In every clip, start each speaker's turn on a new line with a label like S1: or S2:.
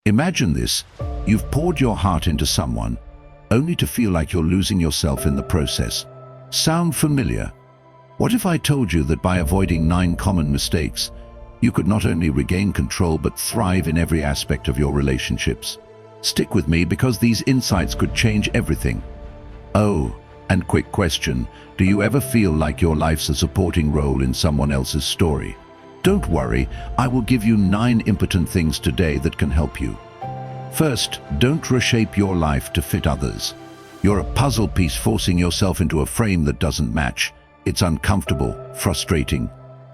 S1: Imagine this. You've poured your heart into someone, only to feel like you're losing yourself in the process. Sound familiar? What if I told you that by avoiding 9 common mistakes, you could not only regain control but thrive in every aspect of your relationships? Stick with me because these insights could change everything. Oh, and quick question, do you ever feel like your life's a supporting role in someone else's story? Don't worry, I will give you 9 impotent things today that can help you. First, don't reshape your life to fit others. You're a puzzle piece forcing yourself into a frame that doesn't match. It's uncomfortable, frustrating,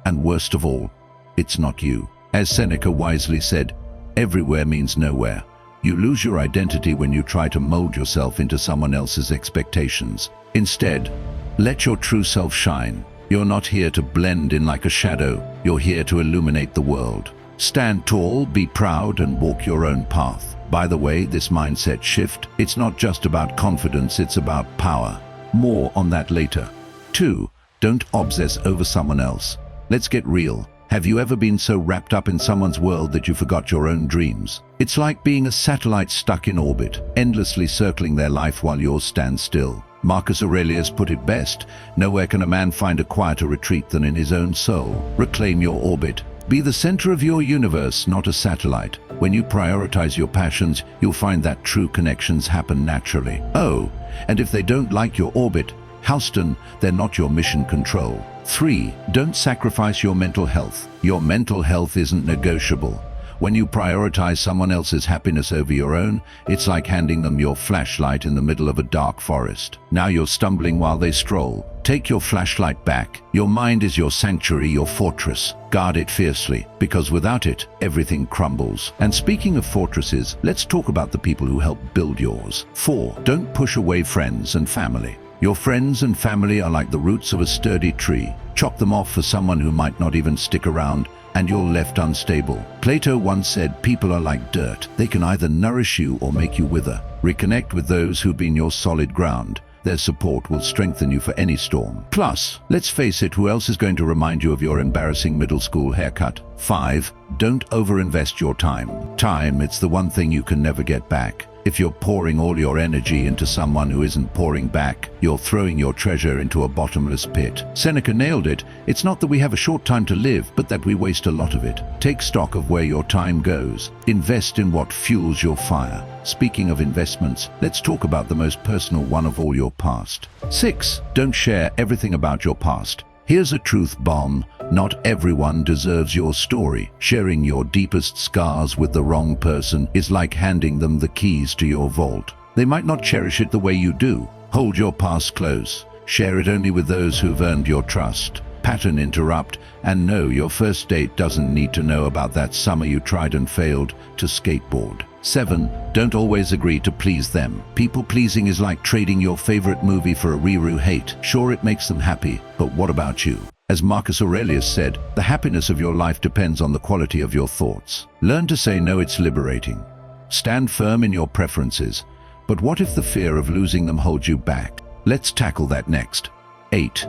S1: and worst of all, it's not you. As Seneca wisely said, everywhere means nowhere. You lose your identity when you try to mold yourself into someone else's expectations. Instead, let your true self shine. You're not here to blend in like a shadow. You're here to illuminate the world. Stand tall, be proud, and walk your own path. By the way, this mindset shift, it's not just about confidence, it's about power. More on that later. 2. Don't obsess over someone else. Let's get real. Have you ever been so wrapped up in someone's world that you forgot your own dreams? It's like being a satellite stuck in orbit, endlessly circling their life while yours stands still. Marcus Aurelius put it best, nowhere can a man find a quieter retreat than in his own soul. Reclaim your orbit. Be the center of your universe, not a satellite. When you prioritize your passions, you'll find that true connections happen naturally. Oh, and if they don't like your orbit, Houston, they're not your mission control. 3. Don't sacrifice your mental health. Your mental health isn't negotiable. When you prioritize someone else's happiness over your own, it's like handing them your flashlight in the middle of a dark forest. Now you're stumbling while they stroll. Take your flashlight back. Your mind is your sanctuary, your fortress. Guard it fiercely, because without it, everything crumbles. And speaking of fortresses, let's talk about the people who help build yours. 4. Don't push away friends and family. Your friends and family are like the roots of a sturdy tree. Chop them off for someone who might not even stick around, and you're left unstable. Plato once said, people are like dirt. They can either nourish you or make you wither. Reconnect with those who've been your solid ground. Their support will strengthen you for any storm. Plus, let's face it, who else is going to remind you of your embarrassing middle school haircut? 5. Don't overinvest your time. Time, it's the one thing you can never get back. If you're pouring all your energy into someone who isn't pouring back, you're throwing your treasure into a bottomless pit. Seneca nailed it. It's not that we have a short time to live, but that we waste a lot of it. Take stock of where your time goes. Invest in what fuels your fire. Speaking of investments, let's talk about the most personal one of all, your past. 6. Don't share everything about your past. Here's a truth bomb. Not everyone deserves your story. Sharing your deepest scars with the wrong person is like handing them the keys to your vault. They might not cherish it the way you do. Hold your past close. Share it only with those who've earned your trust. Pattern interrupt, and no, your first date doesn't need to know about that summer you tried and failed to skateboard. 7. Don't always agree to please them. People-pleasing is like trading your favorite movie for a reread hate. Sure, it makes them happy, but what about you? As Marcus Aurelius said, the happiness of your life depends on the quality of your thoughts. Learn to say no, it's liberating. Stand firm in your preferences. But what if the fear of losing them holds you back? Let's tackle that next. 8.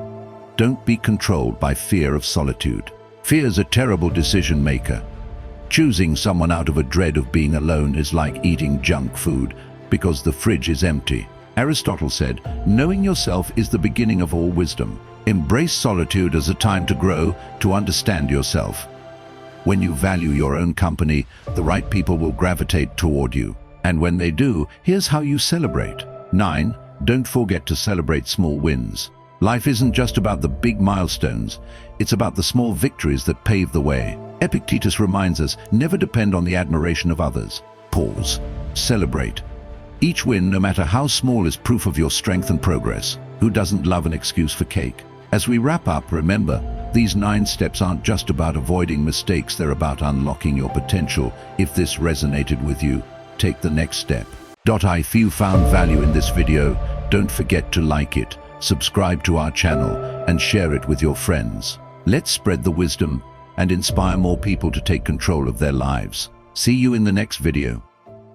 S1: Don't be controlled by fear of solitude. Fear's a terrible decision maker. Choosing someone out of a dread of being alone is like eating junk food because the fridge is empty. Aristotle said, knowing yourself is the beginning of all wisdom. Embrace solitude as a time to grow, to understand yourself. When you value your own company, the right people will gravitate toward you. And when they do, here's how you celebrate. 9. Don't forget to celebrate small wins. Life isn't just about the big milestones, it's about the small victories that pave the way. Epictetus reminds us, never depend on the admiration of others. Pause. Celebrate. Each win, no matter how small, is proof of your strength and progress. Who doesn't love an excuse for cake? As we wrap up, remember, these 9 steps aren't just about avoiding mistakes, they're about unlocking your potential. If this resonated with you, take the next step. If you found value in this video, don't forget to like it, subscribe to our channel, and share it with your friends. Let's spread the wisdom and inspire more people to take control of their lives. See you in the next video.